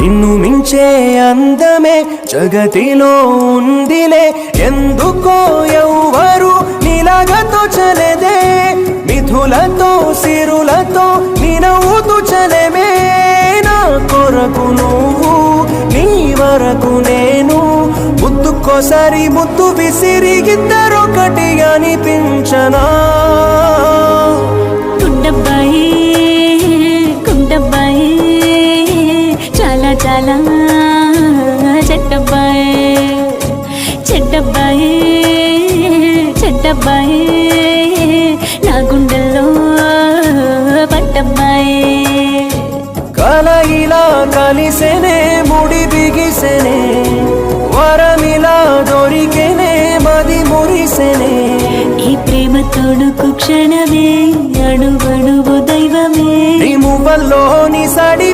నిన్ను మించే అందమే జగతిలో ఉందిలే ఎందుకో ఎవ్వరు నీలాగతో చలేదే మిథులతో సిరులతో నీ నవ్వుతూ చలేమే నా కొరకు నువ్వు నీ వరకు నేను ముద్దుకోసారి ముద్దు విసిరి ఇద్దరొకటి అనిపించనా కుండబ్బాయి కుండబ్బాయి చాలా చాలా చెడ్డబ్బాయి చెడ్డబ్బాయి చెడ్డబ్బాయి నా గుండెల్లో పట్టబ్బాయి కల ఇలా కలిసేనే ముడి బిగిసేనే వరమిలా దొరికేనే మది మురిసేనే ఈ ప్రేమ తోడుకు క్షణమే అణువణువు దైవమే నీ మువ్వల్లోని సడి